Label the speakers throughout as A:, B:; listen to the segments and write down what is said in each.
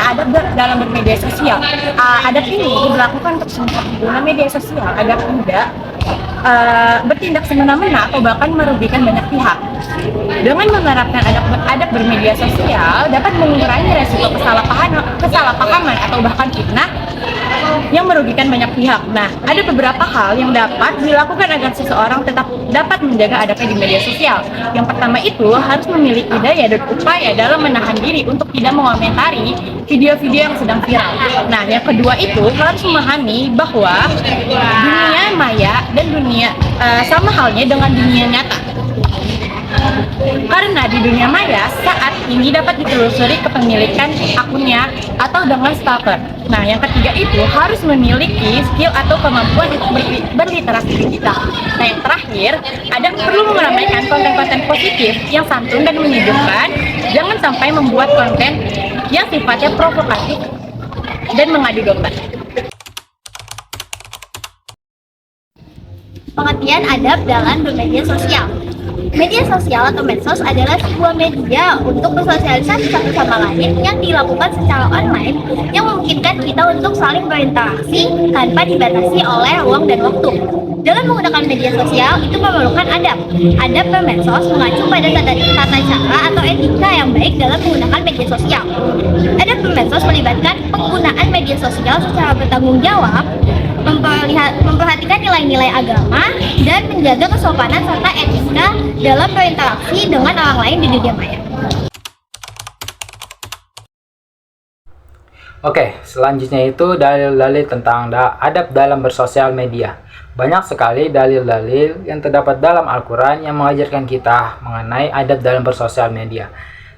A: adab dalam bermedia sosial. Adab ini diberlakukan untuk semua pengguna media sosial agar tidak bertindak semena-mena atau bahkan merugikan banyak pihak. Dengan menerapkan adab bermedia sosial dapat mengurangi resiko kesalahpahaman atau bahkan fitnah yang merugikan banyak pihak. Nah, ada beberapa hal yang dapat dilakukan agar seseorang tetap dapat menjaga adabnya di media sosial. Yang pertama itu harus memiliki daya dan upaya dalam menahan diri untuk tidak mengomentari video-video yang sedang viral. Nah, yang kedua itu harus memahami bahwa dunia maya dan dunia sama halnya dengan dunia nyata. Karena di dunia maya saat ini dapat ditelusuri kepemilikan akunnya atau dengan stalker. Nah, yang ketiga itu harus memiliki skill atau kemampuan untuk berliterasi digital. Nah, yang terakhir, ada perlu meramaikan konten-konten positif yang santun dan menyejukkan. Jangan sampai membuat konten yang sifatnya provokatif dan mengadu domba.
B: Pengertian adab dalam bermedia sosial. Media sosial atau medsos adalah sebuah media untuk bersosialisasi satu sama lain yang dilakukan secara online yang memungkinkan kita untuk saling berinteraksi tanpa dibatasi oleh ruang dan waktu. Dalam menggunakan media sosial itu memerlukan adab. Adab bermedsos mengacu pada tata cara atau etika yang baik dalam menggunakan media sosial. Adab bermedsos melibatkan penggunaan media sosial secara bertanggung jawab, memperhatikan nilai-nilai agama, dan menjaga kesopanan serta etika dalam berinteraksi dengan orang lain di dunia maya.
C: Oke, selanjutnya itu dalil-dalil tentang adab dalam bersosial media. Banyak sekali dalil-dalil yang terdapat dalam Al-Quran yang mengajarkan kita mengenai adab dalam bersosial media.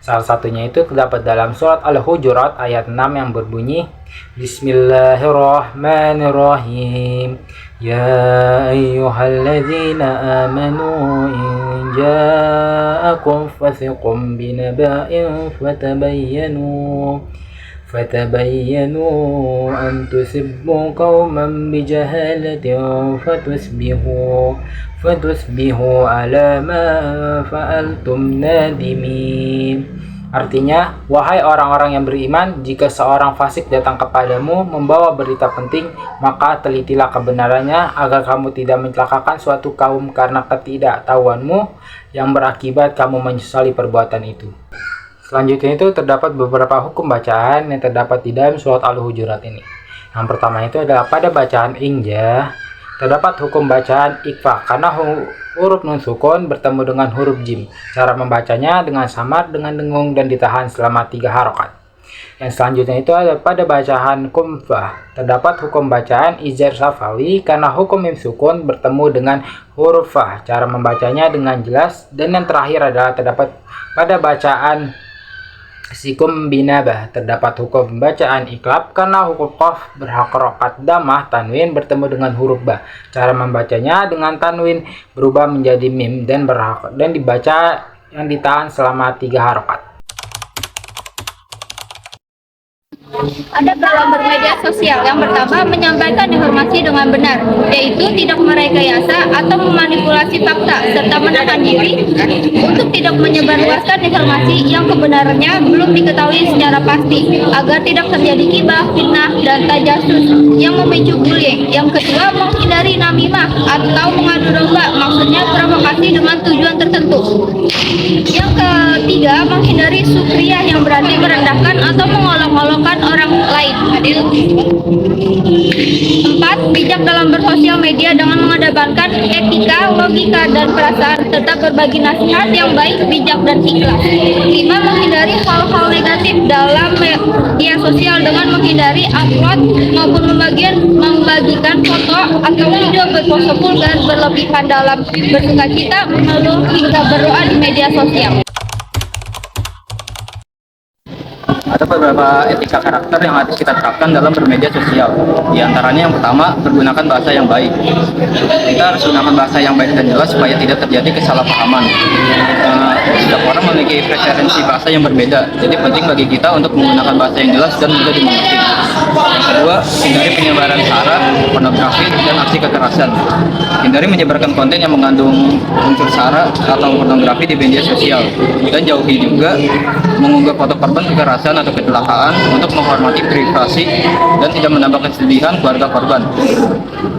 C: Salah satunya itu terdapat dalam surat Al-Hujurat ayat 6 yang berbunyi Bismillahirrahmanirrahim. Ya ayyuhalladzina amanu in ja'akum fasiqun binaba'in fatabayyanu an tusibbu qauman bijahalatin fatusbihu ala ma fa'altum nadimin. Artinya, wahai orang-orang yang beriman, jika seorang fasik datang kepadamu membawa berita penting, maka telitilah kebenarannya agar kamu tidak mencelakakan suatu kaum karena ketidaktahuanmu yang berakibat kamu menyesali perbuatan itu. Selanjutnya itu terdapat beberapa hukum bacaan yang terdapat di dalam surat Al-Hujurat ini. Yang pertama itu adalah pada bacaan injah terdapat hukum bacaan ikhfa karena huruf nun sukun bertemu dengan huruf jim. Cara membacanya dengan samar, dengan dengung dan ditahan selama 3 harokat. Yang selanjutnya itu ada pada bacaan kumfah terdapat hukum bacaan izhar safawi karena hukum mim sukun bertemu dengan huruf fah. Cara membacanya dengan jelas. Dan yang terakhir adalah terdapat pada bacaan sikum binabah terdapat hukum bacaan iklab karena huruf qaf berharokat damah tanwin bertemu dengan huruf ba. Cara membacanya dengan tanwin berubah menjadi mim dan dibaca yang ditahan selama 3 harokat.
D: Adab dalam bermedia sosial. Yang pertama, menyampaikan informasi dengan benar, yaitu tidak merekayasa atau memanipulasi fakta, serta menahan diri untuk tidak menyebarluaskan informasi yang kebenarannya belum diketahui secara pasti, agar tidak terjadi gibah, fitnah, dan tajasus yang memicu bullying. Yang kedua, menghindari namimah atau mengadu domba, maksudnya provokasi dengan tujuan tertentu. Yang ketiga, menghindari sukriyah yang berarti merendahkan atau mengolok-olokkan orang lain. Empat, bijak dalam bersosial media dengan mengedepankan etika, logika, dan perasaan, serta berbagi nasihat yang baik, bijak, dan ikhlas. Lima, menghindari hal-hal negatif dalam media sosial dengan menghindari upload maupun membagikan foto atau video berpose vulgar berlebihan dalam bersukacita, mengeluh, hingga berdoa di media sosial.
E: Ada beberapa etika karakter yang harus kita terapkan dalam bermedia sosial. Di antaranya yang pertama, pergunakan bahasa yang baik. Kita harus gunakan bahasa yang baik dan jelas supaya tidak terjadi kesalahpahaman. Setiap orang memiliki preferensi bahasa yang berbeda, jadi penting bagi kita untuk menggunakan bahasa yang jelas dan mudah dimengerti. Yang kedua, hindari penyebaran sara, pornografi, dan aksi kekerasan. Hindari menyebarkan konten yang mengandung unsur sara atau pornografi di media sosial, dan jauhi juga mengunggah foto korban kekerasan atau kecelakaan untuk menghormati privasi dan tidak menambah kesedihan keluarga korban.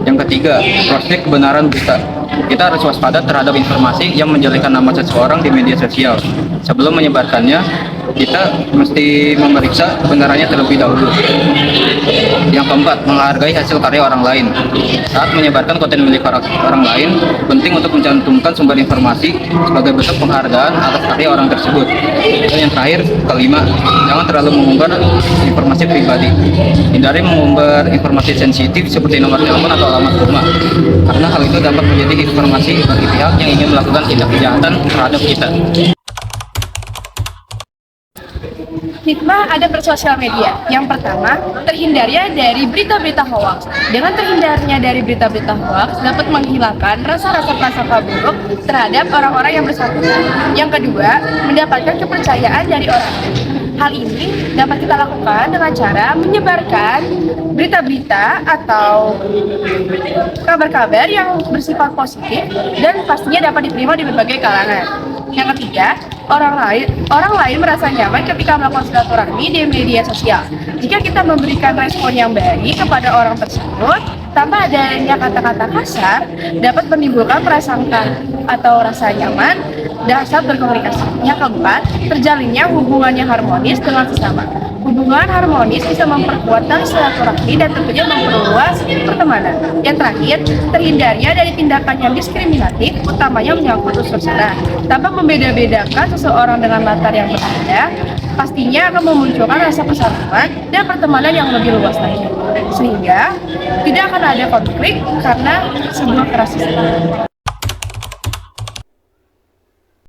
E: Yang ketiga, cross check kebenaran berita. Kita harus waspada terhadap informasi yang menjelekkan nama seseorang di media sosial. Sebelum menyebarkannya, kita mesti memeriksa kebenarannya terlebih dahulu. Yang keempat, menghargai hasil karya orang lain. Saat menyebarkan konten milik orang lain, penting untuk mencantumkan sumber informasi sebagai bentuk penghargaan atas karya orang tersebut. Dan yang terakhir, kelima, jangan terlalu mengumbar informasi pribadi. Hindari mengumbar informasi sensitif seperti nomor telepon atau alamat rumah, karena hal itu dapat menjadi informasi bagi pihak yang ingin melakukan tindak kejahatan terhadap kita.
A: Hikmah ada bersosial media. Yang pertama, terhindarnya dari berita-berita hoaks. Dengan terhindarnya dari berita-berita hoaks dapat menghilangkan rasa-rasa prasangka buruk terhadap orang-orang yang bersangkutan. Yang kedua, mendapatkan kepercayaan dari orang. Hal ini dapat kita lakukan dengan cara menyebarkan berita-berita atau kabar-kabar yang bersifat positif dan pastinya dapat diterima di berbagai kalangan. Yang ketiga, orang lain merasa nyaman ketika melakukan silaturahmi di media sosial. Jika kita memberikan respon yang baik kepada orang tersebut tanpa adanya kata-kata kasar, dapat menimbulkan prasangka atau rasa nyaman dan saat berkomunikasi. Yang keempat, terjalinnya hubungan yang harmonis dengan sesama. Hubungan harmonis bisa memperkuat tali silaturahmi dan tentunya memperluas pertemanan. Yang terakhir, terhindarnya dari tindakan yang diskriminatif, utamanya menyangkut unsur sara. Tanpa membeda-bedakan seseorang dengan latar yang berbeda, pastinya akan memunculkan rasa persatuan dan pertemanan yang lebih luas lagi. Sehingga tidak akan ada konflik karena sebuah kerasisan.